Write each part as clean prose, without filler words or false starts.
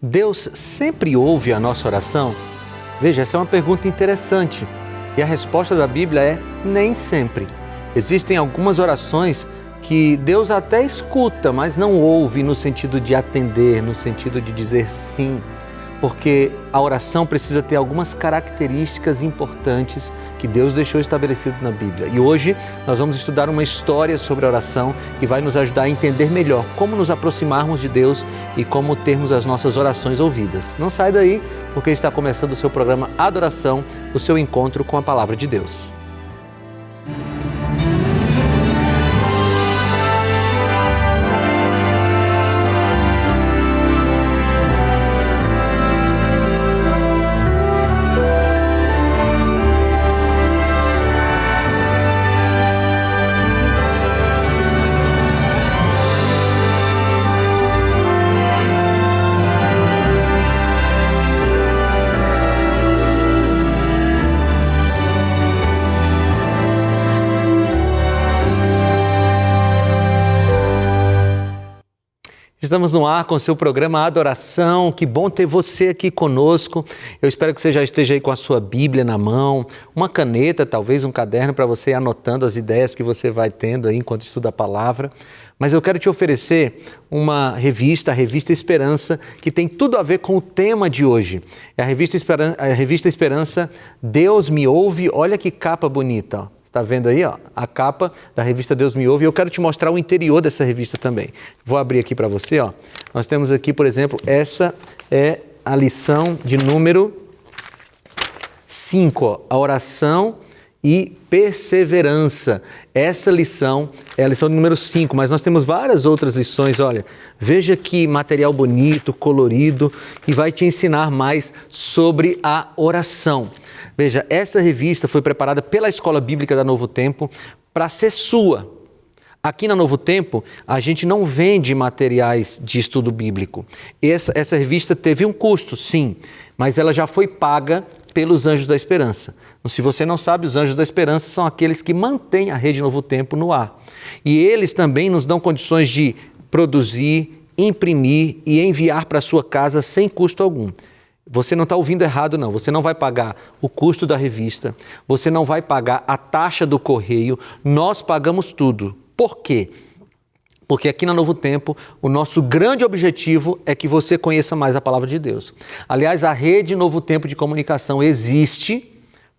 Deus sempre ouve a nossa oração? Veja, essa é uma pergunta interessante e a resposta da Bíblia é nem sempre. Existem algumas orações que Deus até escuta, mas não ouve no sentido de atender, no sentido de dizer sim, porque a oração precisa ter algumas características importantes que Deus deixou estabelecido na Bíblia. E hoje nós vamos estudar uma história sobre a oração que vai nos ajudar a entender melhor como nos aproximarmos de Deus e como termos as nossas orações ouvidas. Não sai daí, porque está começando o seu programa Adoração, o seu encontro com a Palavra de Deus. Estamos no ar com o seu programa Adoração. Que bom ter você aqui conosco. Eu espero que você já esteja aí com a sua Bíblia na mão, uma caneta, talvez um caderno para você ir anotando as ideias que você vai tendo aí enquanto estuda a palavra. Mas eu quero te oferecer uma revista, a Revista Esperança, que tem tudo a ver com o tema de hoje. É a Revista Esperança, Deus Me Ouve. Olha que capa bonita, ó. Está vendo aí, ó, a capa da revista Deus Me Ouve, e eu quero te mostrar o interior dessa revista também. Vou abrir aqui para você, ó. Nós temos aqui, por exemplo, essa é a lição de número 5, ó, a oração e perseverança. Essa lição é a lição número 5, mas nós temos várias outras lições, olha. Veja que material bonito, colorido, e vai te ensinar mais sobre a oração. Veja, essa revista foi preparada pela Escola Bíblica da Novo Tempo para ser sua. Aqui na Novo Tempo, a gente não vende materiais de estudo bíblico. Essa revista teve um custo, sim, mas ela já foi paga pelos Anjos da Esperança. Se você não sabe, os Anjos da Esperança são aqueles que mantêm a Rede Novo Tempo no ar. E eles também nos dão condições de produzir, imprimir e enviar para a sua casa sem custo algum. Você não está ouvindo errado, não. Você não vai pagar o custo da revista, você não vai pagar a taxa do correio, nós pagamos tudo. Por quê? Porque aqui na Novo Tempo, o nosso grande objetivo é que você conheça mais a Palavra de Deus. Aliás, a Rede Novo Tempo de Comunicação existe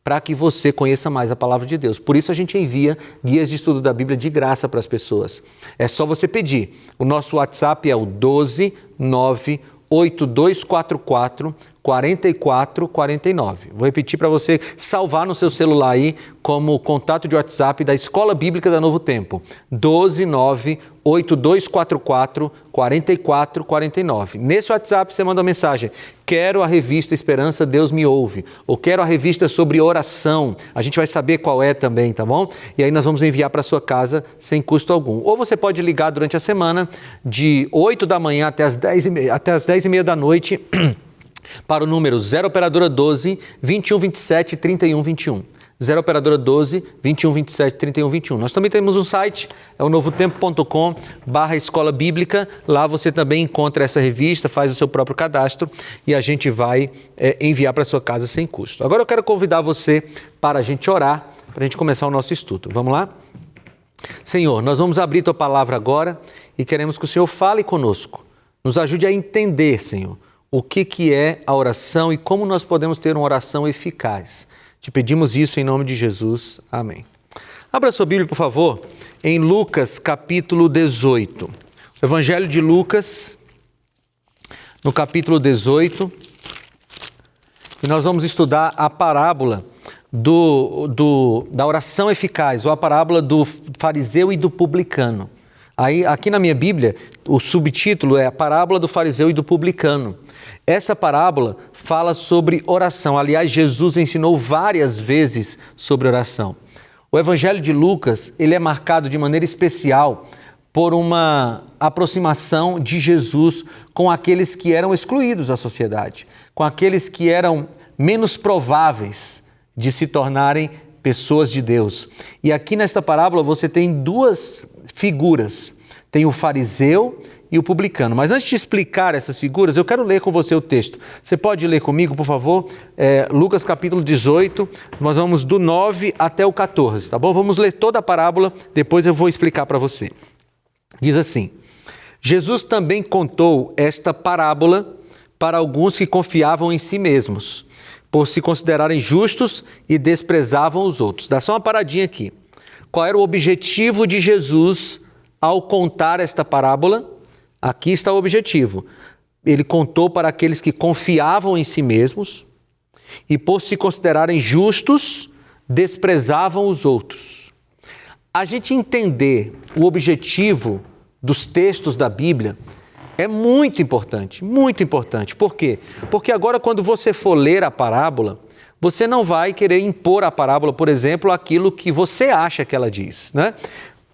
para que você conheça mais a Palavra de Deus. Por isso a gente envia guias de estudo da Bíblia de graça para as pessoas. É só você pedir. O nosso WhatsApp é o 12982444449. Vou repetir para você salvar no seu celular aí como contato de WhatsApp da Escola Bíblica da Novo Tempo. 12982444449. Nesse WhatsApp você manda uma mensagem: quero a revista Esperança, Deus Me Ouve. Ou quero a revista sobre oração. A gente vai saber qual é também, tá bom? E aí nós vamos enviar para sua casa sem custo algum. Ou você pode ligar durante a semana de 8 da manhã até as 10h30 da noite para o número 0 operadora 12 2127 3121. 0 operadora 12 2127 3121. Nós também temos um site, é o novotempo.com/escola bíblica. Lá você também encontra essa revista, faz o seu próprio cadastro e a gente vai enviar para sua casa sem custo. Agora eu quero convidar você para a gente orar, para a gente começar o nosso estudo. Vamos lá? Senhor, nós vamos abrir Tua Palavra agora e queremos que o Senhor fale conosco. Nos ajude a entender, Senhor, o que é a oração e como nós podemos ter uma oração eficaz. Te pedimos isso em nome de Jesus. Amém. Abra sua Bíblia, por favor, em Lucas, capítulo 18. O Evangelho de Lucas, no capítulo 18. E nós vamos estudar a parábola da oração eficaz, ou a parábola do fariseu e do publicano. Aí, aqui na minha Bíblia, o subtítulo é a parábola do fariseu e do publicano. Essa parábola fala sobre oração. Aliás, Jesus ensinou várias vezes sobre oração. O Evangelho de Lucas, ele é marcado de maneira especial por uma aproximação de Jesus com aqueles que eram excluídos da sociedade, com aqueles que eram menos prováveis de se tornarem pessoas de Deus. E aqui nesta parábola você tem duas figuras. Tem o fariseu e o publicano. Mas antes de explicar essas figuras, eu quero ler com você o texto. Você pode ler comigo, por favor? Lucas capítulo 18, nós vamos do 9 até o 14, tá bom? Vamos ler toda a parábola, depois eu vou explicar para você. Diz assim: Jesus também contou esta parábola para alguns que confiavam em si mesmos, por se considerarem justos e desprezavam os outros. Dá só uma paradinha aqui. Qual era o objetivo de Jesus ao contar esta parábola? Aqui está o objetivo. Ele contou para aqueles que confiavam em si mesmos e, por se considerarem justos, desprezavam os outros. A gente entender o objetivo dos textos da Bíblia é muito importante, muito importante. Por quê? Porque agora, quando você for ler a parábola, você não vai querer impor à parábola, por exemplo, aquilo que você acha que ela diz, né?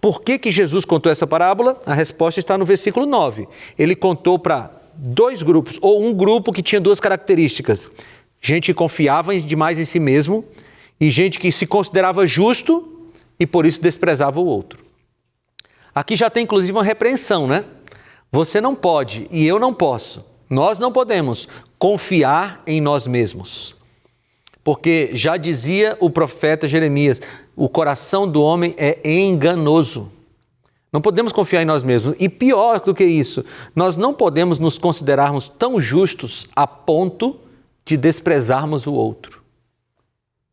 Por que Jesus contou essa parábola? A resposta está no versículo 9. Ele contou para dois grupos, ou um grupo que tinha duas características. Gente que confiava demais em si mesmo e gente que se considerava justo e por isso desprezava o outro. Aqui já tem inclusive uma repreensão, né? Você não pode e eu não posso, nós não podemos confiar em nós mesmos. Porque já dizia o profeta Jeremias, o coração do homem é enganoso. Não podemos confiar em nós mesmos. E pior do que isso, nós não podemos nos considerarmos tão justos a ponto de desprezarmos o outro.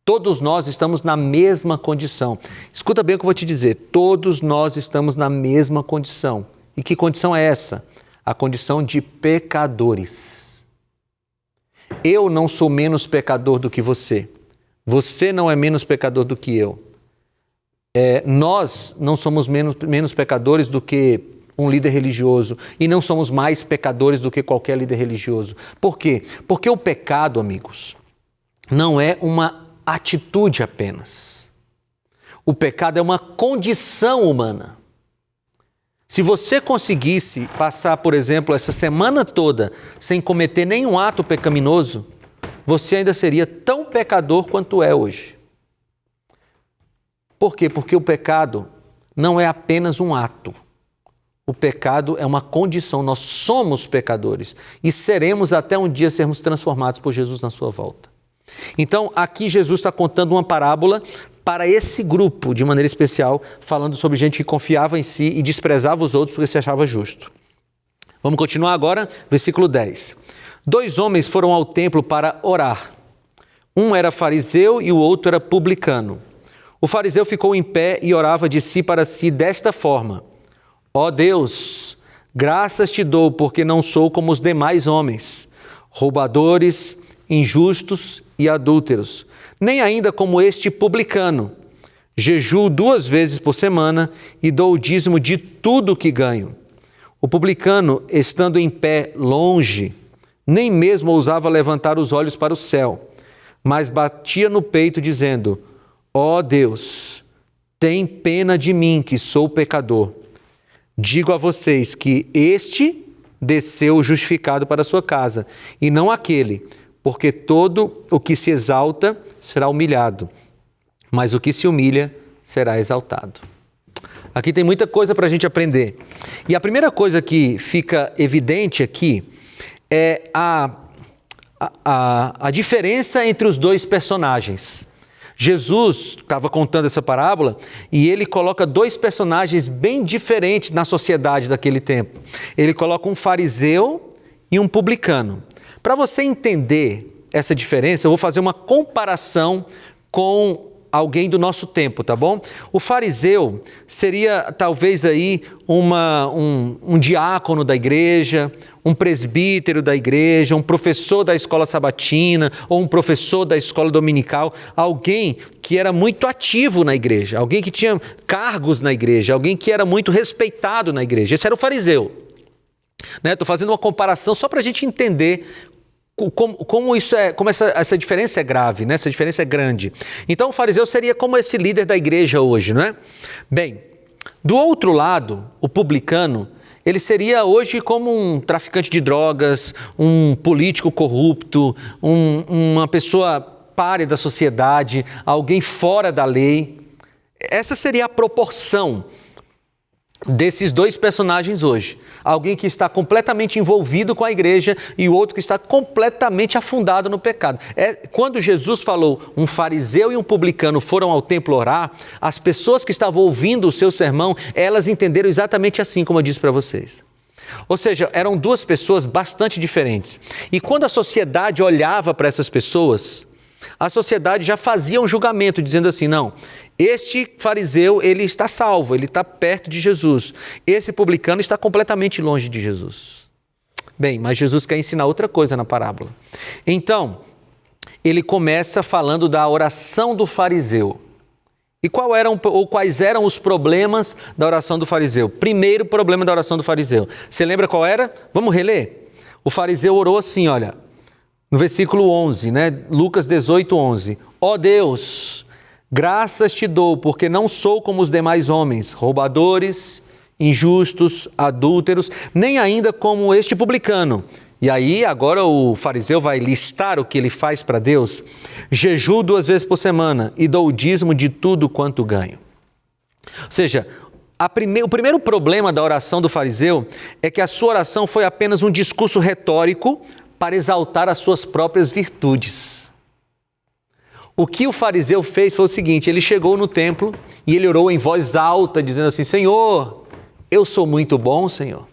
Todos nós estamos na mesma condição. Escuta bem o que eu vou te dizer. Todos nós estamos na mesma condição. E que condição é essa? A condição de pecadores. Eu não sou menos pecador do que você. Você não é menos pecador do que eu. Nós não somos menos pecadores do que um líder religioso e não somos mais pecadores do que qualquer líder religioso. Por quê? Porque o pecado, amigos, não é uma atitude apenas. O pecado é uma condição humana. Se você conseguisse passar, por exemplo, essa semana toda sem cometer nenhum ato pecaminoso, você ainda seria tão pecador quanto é hoje. Por quê? Porque o pecado não é apenas um ato. O pecado é uma condição. Nós somos pecadores e seremos até um dia sermos transformados por Jesus na sua volta. Então, aqui Jesus está contando uma parábola para esse grupo, de maneira especial, falando sobre gente que confiava em si e desprezava os outros porque se achava justo. Vamos continuar agora, versículo 10. 2 homens foram ao templo para orar. Um era fariseu e o outro era publicano. O fariseu ficou em pé e orava de si para si desta forma: ó Deus, graças te dou porque não sou como os demais homens, roubadores, injustos e adúlteros, nem ainda como este publicano. Jejuo 2 vezes por semana e dou o dízimo de tudo que ganho. O publicano, estando em pé longe, nem mesmo ousava levantar os olhos para o céu, mas batia no peito dizendo: ó Deus, tem pena de mim que sou pecador. Digo a vocês que este desceu justificado para a sua casa, e não aquele, porque todo o que se exalta será humilhado, mas o que se humilha será exaltado. Aqui tem muita coisa para a gente aprender. E a primeira coisa que fica evidente aqui é a diferença entre os dois personagens. Jesus estava contando essa parábola e ele coloca 2 personagens bem diferentes na sociedade daquele tempo. Ele coloca um fariseu e um publicano. Para você entender essa diferença, eu vou fazer uma comparação com alguém do nosso tempo, tá bom? O fariseu seria talvez aí um diácono da igreja, um presbítero da igreja, um professor da escola sabatina ou um professor da escola dominical, alguém que era muito ativo na igreja, alguém que tinha cargos na igreja, alguém que era muito respeitado na igreja. Esse era o fariseu. Estou fazendo uma comparação só para a gente entender como essa diferença é grave, né? Essa diferença é grande. Então o fariseu seria como esse líder da igreja hoje, não é? Bem, do outro lado, o publicano, ele seria hoje como um traficante de drogas, um político corrupto, uma pessoa pária da sociedade, alguém fora da lei. Essa seria a proporção desses dois personagens hoje. Alguém que está completamente envolvido com a igreja e o outro que está completamente afundado no pecado. Quando Jesus falou, um fariseu e um publicano foram ao templo orar, as pessoas que estavam ouvindo o seu sermão, elas entenderam exatamente assim como eu disse para vocês. Ou seja, eram duas pessoas bastante diferentes. E quando a sociedade olhava para essas pessoas, a sociedade já fazia um julgamento, dizendo assim, não, este fariseu, ele está salvo, ele está perto de Jesus. Esse publicano está completamente longe de Jesus. Bem, mas Jesus quer ensinar outra coisa na parábola. Então, ele começa falando da oração do fariseu. E quais eram os problemas da oração do fariseu? Primeiro problema da oração do fariseu. Você lembra qual era? Vamos reler? O fariseu orou assim, olha, no versículo 11, Lucas 18, 11. Ó Deus, graças te dou, porque não sou como os demais homens, roubadores, injustos, adúlteros, nem ainda como este publicano. E aí, agora o fariseu vai listar o que ele faz para Deus. Jejuo 2 vezes por semana e dou o dízimo de tudo quanto ganho. Ou seja, o primeiro problema da oração do fariseu é que a sua oração foi apenas um discurso retórico para exaltar as suas próprias virtudes. O que o fariseu fez foi o seguinte, ele chegou no templo e ele orou em voz alta, dizendo assim, Senhor, eu sou muito bom, Senhor.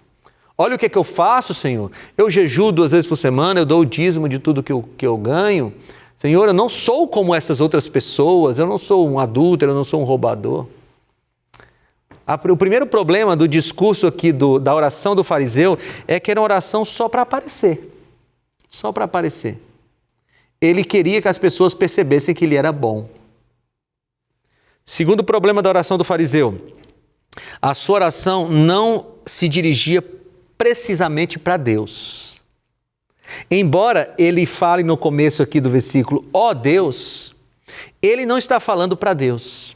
Olha o que eu faço, Senhor. Eu jejuo 2 vezes por semana, eu dou o dízimo de tudo que eu ganho. Senhor, eu não sou como essas outras pessoas, eu não sou um adúltero, eu não sou um roubador. O primeiro problema do discurso aqui, da oração do fariseu, é que era uma oração só para aparecer. Só para aparecer. Ele queria que as pessoas percebessem que ele era bom. Segundo problema da oração do fariseu, a sua oração não se dirigia precisamente para Deus. Embora ele fale no começo aqui do versículo, ó Deus, ele não está falando para Deus.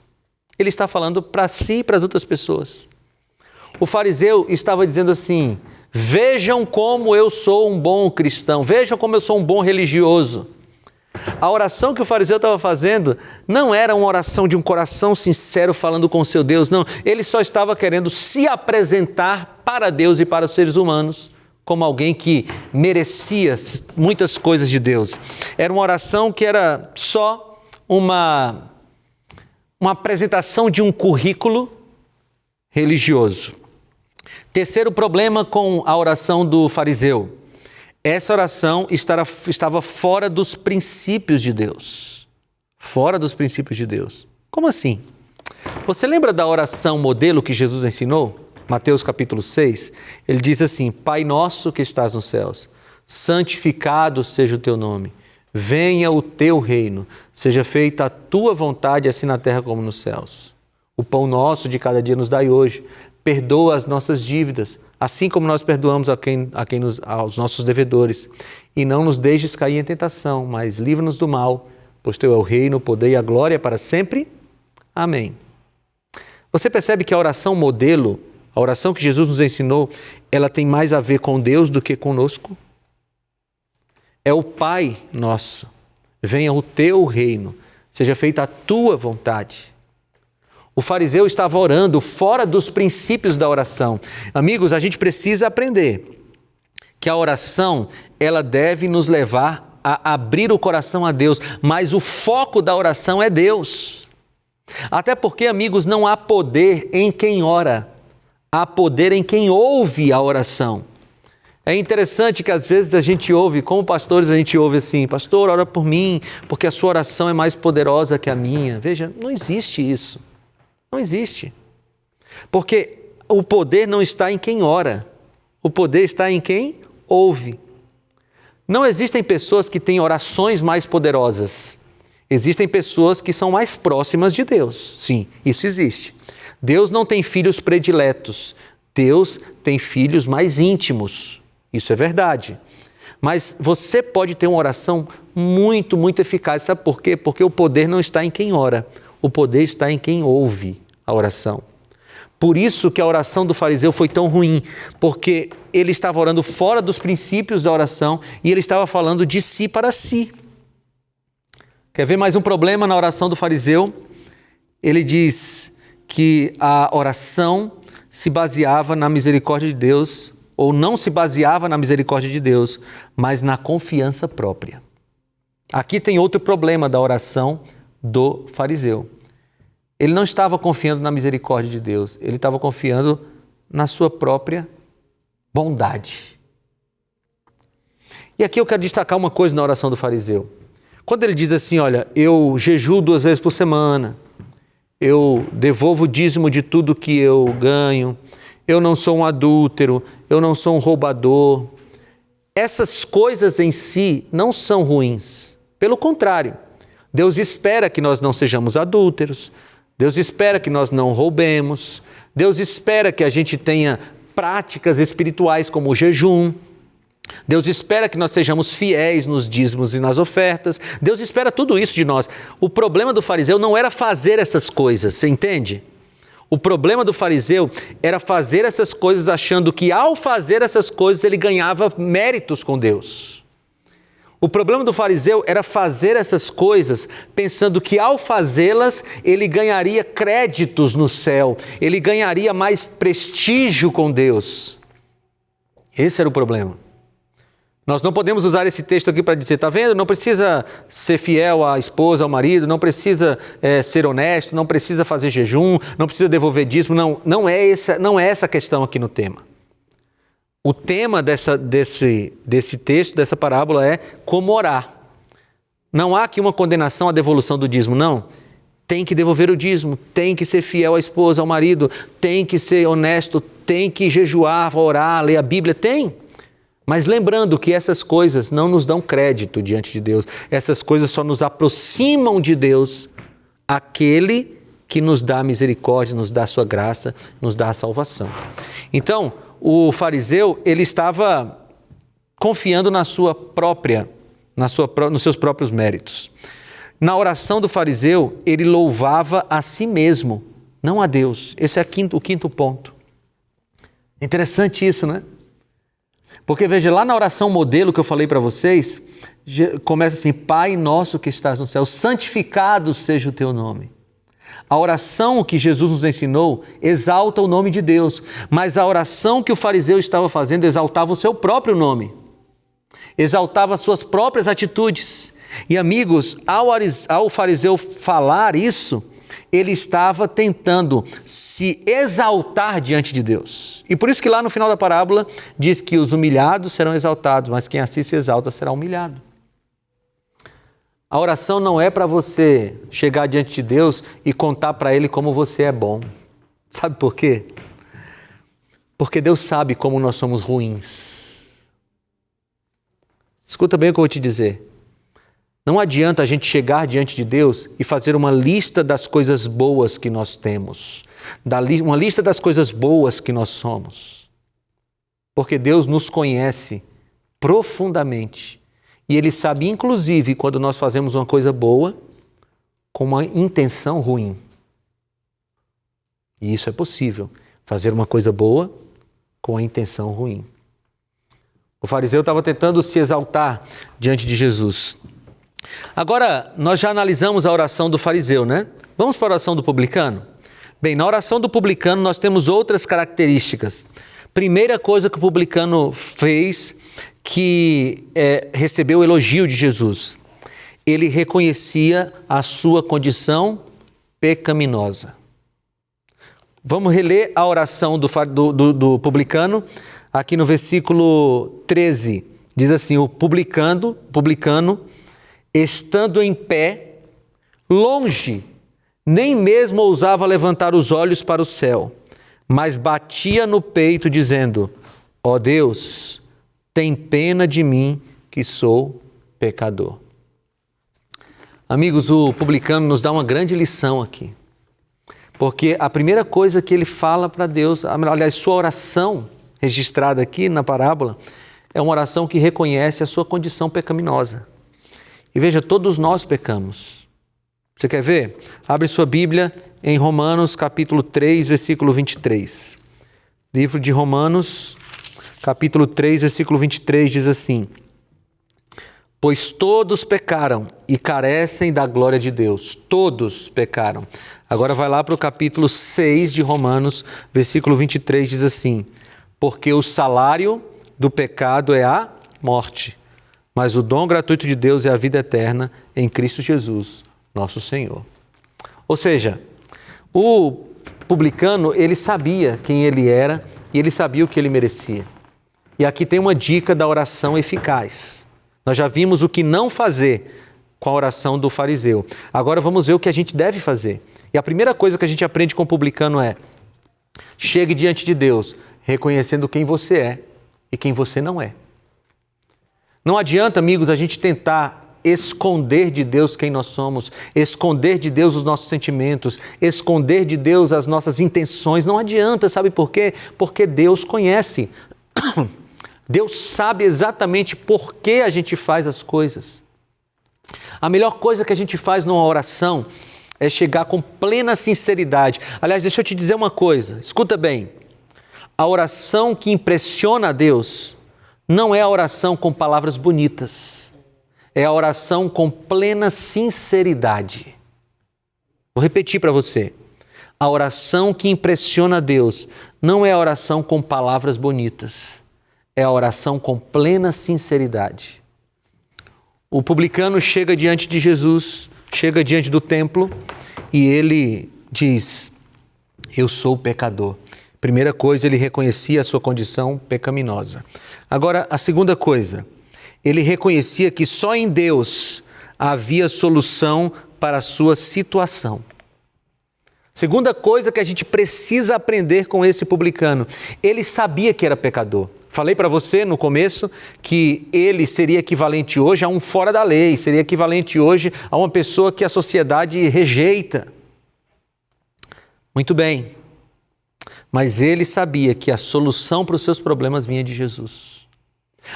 Ele está falando para si e para as outras pessoas. O fariseu estava dizendo assim, vejam como eu sou um bom cristão, vejam como eu sou um bom religioso. A oração que o fariseu estava fazendo não era uma oração de um coração sincero falando com o seu Deus, não. Ele só estava querendo se apresentar para Deus e para os seres humanos como alguém que merecia muitas coisas de Deus. Era uma oração que era só uma apresentação de um currículo religioso. Terceiro problema com a oração do fariseu. Essa oração estava fora dos princípios de Deus. Fora dos princípios de Deus. Como assim? Você lembra da oração modelo que Jesus ensinou? Mateus capítulo 6. Ele diz assim, Pai nosso que estás nos céus, santificado seja o teu nome. Venha o teu reino. Seja feita a tua vontade, assim na terra como nos céus. O pão nosso de cada dia nos dai hoje. Perdoa as nossas dívidas, assim como nós perdoamos aos nossos devedores. E não nos deixes cair em tentação, mas livra-nos do mal, pois teu é o reino, o poder e a glória para sempre. Amém. Você percebe que a oração modelo, a oração que Jesus nos ensinou, ela tem mais a ver com Deus do que conosco? É o Pai nosso. Venha o teu reino, seja feita a tua vontade. O fariseu estava orando fora dos princípios da oração. Amigos, a gente precisa aprender que a oração, ela deve nos levar a abrir o coração a Deus, mas o foco da oração é Deus. Até porque, amigos, não há poder em quem ora, há poder em quem ouve a oração. É interessante que às vezes a gente ouve, como pastores a gente ouve assim, pastor, ora por mim, porque a sua oração é mais poderosa que a minha. Veja, não existe isso. Não existe. Porque o poder não está em quem ora. O poder está em quem ouve. Não existem pessoas que têm orações mais poderosas. Existem pessoas que são mais próximas de Deus. Sim, isso existe. Deus não tem filhos prediletos. Deus tem filhos mais íntimos. Isso é verdade. Mas você pode ter uma oração muito, muito eficaz. Sabe por quê? Porque o poder não está em quem ora. O poder está em quem ouve a oração. Por isso que a oração do fariseu foi tão ruim, porque ele estava orando fora dos princípios da oração e ele estava falando de si para si. Quer ver mais um problema na oração do fariseu? Ele diz que a oração se baseava na misericórdia de Deus, ou não se baseava na misericórdia de Deus, mas na confiança própria. Aqui tem outro problema da oração do fariseu. Ele não estava confiando na misericórdia de Deus, ele estava confiando na sua própria bondade. E aqui eu quero destacar uma coisa na oração do fariseu. Quando ele diz assim, olha, eu jejuo 2 vezes por semana, eu devolvo o dízimo de tudo que eu ganho, eu não sou um adúltero, eu não sou um roubador. Essas coisas em si não são ruins. Pelo contrário, Deus espera que nós não sejamos adúlteros, Deus espera que nós não roubemos, Deus espera que a gente tenha práticas espirituais como o jejum, Deus espera que nós sejamos fiéis nos dízimos e nas ofertas, Deus espera tudo isso de nós. O problema do fariseu não era fazer essas coisas, você entende? O problema do fariseu era fazer essas coisas achando que ao fazer essas coisas ele ganhava méritos com Deus. O problema do fariseu era fazer essas coisas pensando que ao fazê-las ele ganharia créditos no céu, ele ganharia mais prestígio com Deus. Esse era o problema. Nós não podemos usar esse texto aqui para dizer, tá vendo? Não precisa ser fiel à esposa, ao marido, não precisa ser honesto, não precisa fazer jejum, não precisa devolver dízimo. Não é essa a questão aqui no tema. O tema desse texto, dessa parábola é como orar. Não há aqui uma condenação à devolução do dízimo, não. Tem que devolver o dízimo, tem que ser fiel à esposa, ao marido, tem que ser honesto, tem que jejuar, orar, ler a Bíblia, tem. Mas lembrando que essas coisas não nos dão crédito diante de Deus. Essas coisas só nos aproximam de Deus, aquele que nos dá misericórdia, nos dá a sua graça, nos dá a salvação. Então, o fariseu, ele estava confiando nos seus próprios méritos. Na oração do fariseu, ele louvava a si mesmo, não a Deus. Esse é o quinto ponto. Interessante isso, né? Porque veja, lá na oração modelo que eu falei para vocês, começa assim, Pai nosso que estás no céu, santificado seja o teu nome. A oração que Jesus nos ensinou exalta o nome de Deus, mas a oração que o fariseu estava fazendo exaltava o seu próprio nome, exaltava as suas próprias atitudes. E amigos, ao fariseu falar isso, ele estava tentando se exaltar diante de Deus. E por isso que lá no final da parábola diz que os humilhados serão exaltados, mas quem assim se exalta será humilhado. A oração não é para você chegar diante de Deus e contar para Ele como você é bom. Sabe por quê? Porque Deus sabe como nós somos ruins. Escuta bem o que eu vou te dizer. Não adianta a gente chegar diante de Deus e fazer uma lista das coisas boas que nós temos, uma lista das coisas boas que nós somos. Porque Deus nos conhece profundamente e Ele sabe, inclusive, quando nós fazemos uma coisa boa com uma intenção ruim. E isso é possível, fazer uma coisa boa com a intenção ruim. O fariseu estava tentando se exaltar diante de Jesus. Agora, nós já analisamos a oração do fariseu, né? Vamos para a oração do publicano? Bem, na oração do publicano nós temos outras características. Primeira coisa que o publicano fez, que recebeu o elogio de Jesus. Ele reconhecia a sua condição pecaminosa. Vamos reler a oração do publicano, aqui no versículo 13. Diz assim, o publicano, estando em pé, longe, nem mesmo ousava levantar os olhos para o céu, mas batia no peito, dizendo, ó Deus, tem pena de mim, que sou pecador. Amigos, o publicano nos dá uma grande lição aqui, porque a primeira coisa que ele fala para Deus, aliás, sua oração registrada aqui na parábola, é uma oração que reconhece a sua condição pecaminosa. E veja, todos nós pecamos. Você quer ver? Abre sua Bíblia em Romanos, capítulo 3, versículo 23. Livro de Romanos, capítulo 3, versículo 23, diz assim, Pois todos pecaram e carecem da glória de Deus. Todos pecaram. Agora vai lá para o capítulo 6 de Romanos, versículo 23, diz assim: porque o salário do pecado é a morte, mas o dom gratuito de Deus é a vida eterna em Cristo Jesus, nosso Senhor. Ou seja, o publicano, ele sabia quem ele era e ele sabia o que ele merecia. E aqui tem uma dica da oração eficaz. Nós já vimos o que não fazer com a oração do fariseu. Agora vamos ver o que a gente deve fazer. E a primeira coisa que a gente aprende com o publicano é: chegue diante de Deus, reconhecendo quem você é e quem você não é. Não adianta, amigos, a gente tentar esconder de Deus quem nós somos, esconder de Deus os nossos sentimentos, esconder de Deus as nossas intenções. Não adianta, sabe por quê? Porque Deus conhece. Deus sabe exatamente por que a gente faz as coisas. A melhor coisa que a gente faz numa oração é chegar com plena sinceridade. Aliás, deixa eu te dizer uma coisa, escuta bem. A oração que impressiona a Deus não é a oração com palavras bonitas, é a oração com plena sinceridade. Vou repetir para você. A oração que impressiona a Deus não é a oração com palavras bonitas, é a oração com plena sinceridade. O publicano chega diante de Jesus, chega diante do templo e ele diz: eu sou pecador. Primeira coisa, ele reconhecia a sua condição pecaminosa. Agora, a segunda coisa, ele reconhecia que só em Deus havia solução para a sua situação. Segunda coisa que a gente precisa aprender com esse publicano, ele sabia que era pecador. Falei para você no começo que ele seria equivalente hoje a um fora da lei, seria equivalente hoje a uma pessoa que a sociedade rejeita. Muito bem, mas ele sabia que a solução para os seus problemas vinha de Jesus.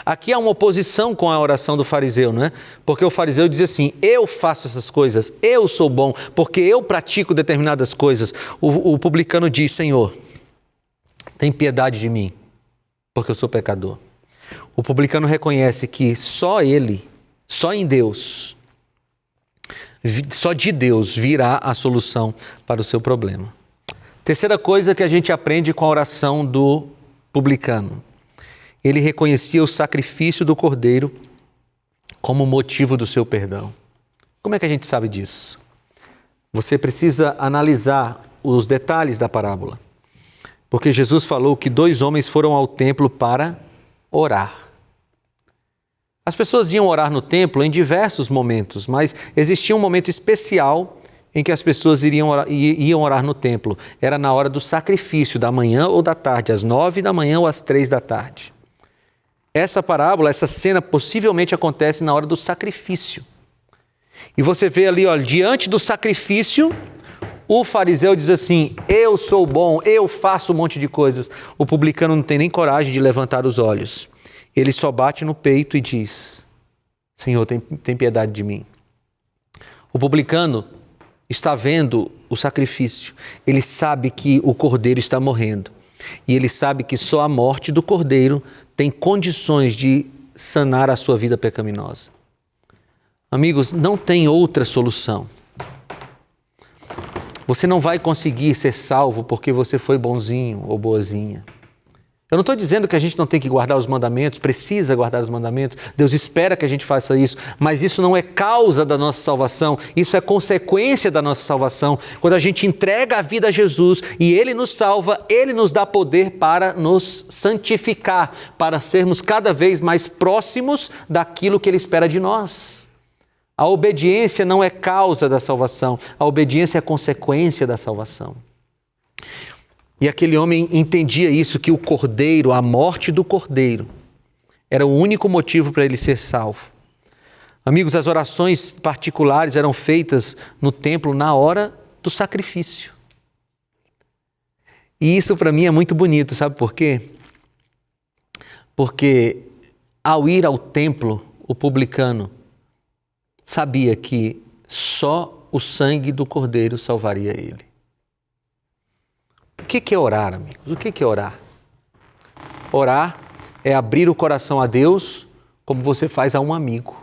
Aqui há uma oposição com a oração do fariseu, não é? Porque o fariseu dizia assim: eu faço essas coisas, eu sou bom, porque eu pratico determinadas coisas. O publicano diz: Senhor, tem piedade de mim, porque eu sou pecador. O publicano reconhece que só ele, só em Deus, só de Deus virá a solução para o seu problema. Terceira coisa que a gente aprende com a oração do publicano. Ele reconhecia o sacrifício do Cordeiro como motivo do seu perdão. Como é que a gente sabe disso? Você precisa analisar os detalhes da parábola. Porque Jesus falou que 2 homens foram ao templo para orar. As pessoas iam orar no templo em diversos momentos, mas existia um momento especial em que as pessoas iam orar no templo. Era na hora do sacrifício, da manhã ou da tarde, às 9 da manhã ou às 3 da tarde. Essa parábola, essa cena possivelmente acontece na hora do sacrifício. E você vê ali, olha, diante do sacrifício, o fariseu diz assim: eu sou bom, eu faço um monte de coisas. O publicano não tem nem coragem de levantar os olhos. Ele só bate no peito e diz: Senhor, tem piedade de mim. O publicano está vendo o sacrifício. Ele sabe que o cordeiro está morrendo. E ele sabe que só a morte do cordeiro tem condições de sanar a sua vida pecaminosa. Amigos, não tem outra solução. Você não vai conseguir ser salvo porque você foi bonzinho ou boazinha. Eu não estou dizendo que a gente não tem que guardar os mandamentos, precisa guardar os mandamentos, Deus espera que a gente faça isso, mas isso não é causa da nossa salvação, isso é consequência da nossa salvação. Quando a gente entrega a vida a Jesus e Ele nos salva, Ele nos dá poder para nos santificar, para sermos cada vez mais próximos daquilo que Ele espera de nós. A obediência não é causa da salvação, a obediência é consequência da salvação. E aquele homem entendia isso, que o cordeiro, a morte do cordeiro, era o único motivo para ele ser salvo. Amigos, as orações particulares eram feitas no templo na hora do sacrifício. E isso para mim é muito bonito, sabe por quê? Porque ao ir ao templo, o publicano sabia que só o sangue do cordeiro salvaria ele. O que é orar, amigos? O que é orar? Orar é abrir o coração a Deus como você faz a um amigo.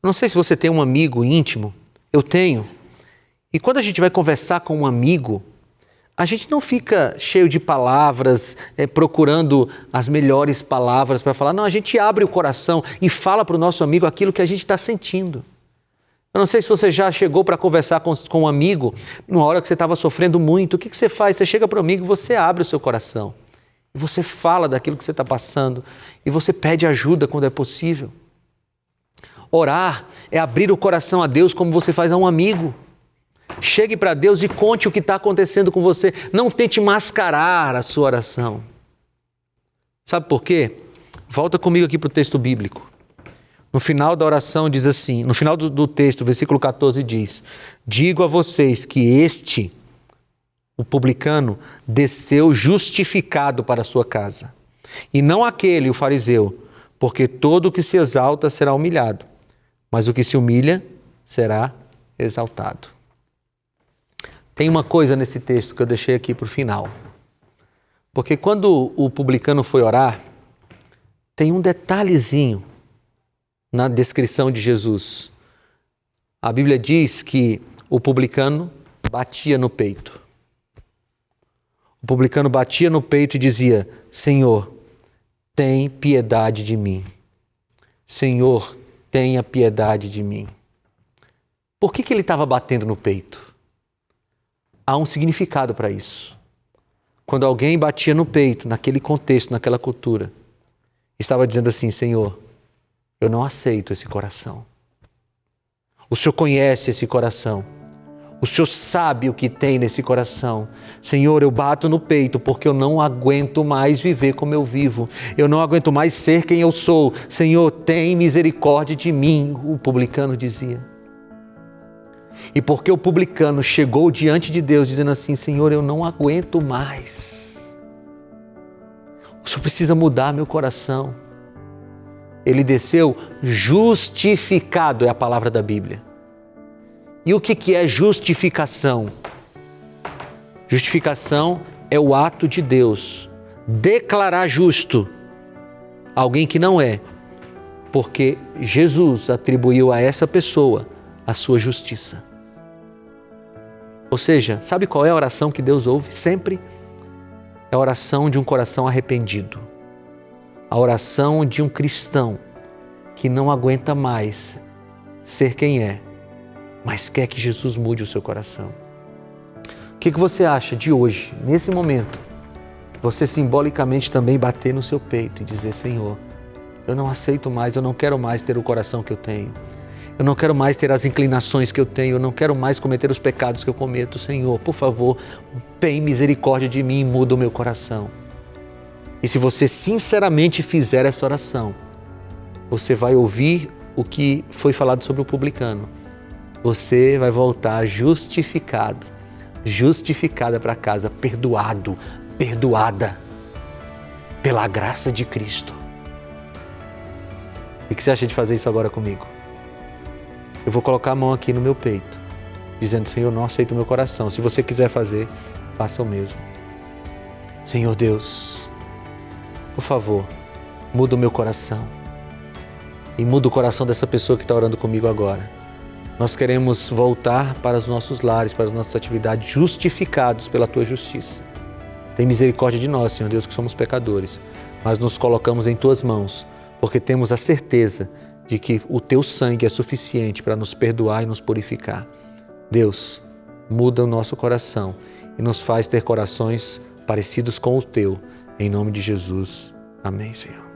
Não sei se você tem um amigo íntimo, eu tenho. E quando a gente vai conversar com um amigo, a gente não fica cheio de palavras, procurando as melhores palavras para falar. Não, a gente abre o coração e fala para o nosso amigo aquilo que a gente está sentindo. Eu não sei se você já chegou para conversar com um amigo numa hora que você estava sofrendo muito. O que você faz? Você chega para o amigo e você abre o seu coração. E você fala daquilo que você está passando. E você pede ajuda quando é possível. Orar é abrir o coração a Deus como você faz a um amigo. Chegue para Deus e conte o que está acontecendo com você. Não tente mascarar a sua oração. Sabe por quê? Volta comigo aqui para o texto bíblico. No final da oração diz assim, no final do texto, versículo 14 diz: digo a vocês que este, o publicano, desceu justificado para a sua casa, e não aquele, o fariseu, porque todo o que se exalta será humilhado, mas o que se humilha será exaltado. Tem uma coisa nesse texto que eu deixei aqui para o final. Porque quando o publicano foi orar, tem um detalhezinho na descrição de Jesus. A Bíblia diz que o publicano batia no peito. O publicano batia no peito e dizia: Senhor, tem piedade de mim. Senhor, tenha piedade de mim. Por que ele estava batendo no peito? Há um significado para isso. Quando alguém batia no peito, naquele contexto, naquela cultura, estava dizendo assim: Senhor, eu não aceito esse coração. O Senhor conhece esse coração. O Senhor sabe o que tem nesse coração. Senhor, eu bato no peito porque eu não aguento mais viver como eu vivo. Eu não aguento mais ser quem eu sou. Senhor, tem misericórdia de mim, o publicano dizia. E porque o publicano chegou diante de Deus dizendo assim: Senhor, eu não aguento mais. O Senhor precisa mudar meu coração. Ele desceu justificado, é a palavra da Bíblia. E o que é justificação? Justificação é o ato de Deus declarar justo alguém que não é, porque Jesus atribuiu a essa pessoa a sua justiça. Ou seja, sabe qual é a oração que Deus ouve? Sempre é a oração de um coração arrependido. A oração de um cristão que não aguenta mais ser quem é, mas quer que Jesus mude o seu coração. O que você acha de hoje, nesse momento, você simbolicamente também bater no seu peito e dizer: Senhor, eu não aceito mais, eu não quero mais ter o coração que eu tenho. Eu não quero mais ter as inclinações que eu tenho, eu não quero mais cometer os pecados que eu cometo. Senhor, por favor, tem misericórdia de mim e muda o meu coração. E se você sinceramente fizer essa oração, você vai ouvir o que foi falado sobre o publicano. Você vai voltar justificado, justificada para casa, perdoado, perdoada pela graça de Cristo. O que você acha de fazer isso agora comigo? Eu vou colocar a mão aqui no meu peito, dizendo: Senhor, não aceito o meu coração. Se você quiser fazer, faça o mesmo. Senhor Deus, por favor, muda o meu coração. E muda o coração dessa pessoa que está orando comigo agora. Nós queremos voltar para os nossos lares, para as nossas atividades, justificados pela Tua justiça. Tem misericórdia de nós, Senhor Deus, que somos pecadores, mas nos colocamos em Tuas mãos, porque temos a certeza de que o Teu sangue é suficiente para nos perdoar e nos purificar. Deus, muda o nosso coração e nos faz ter corações parecidos com o Teu. Em nome de Jesus. Amém, Senhor.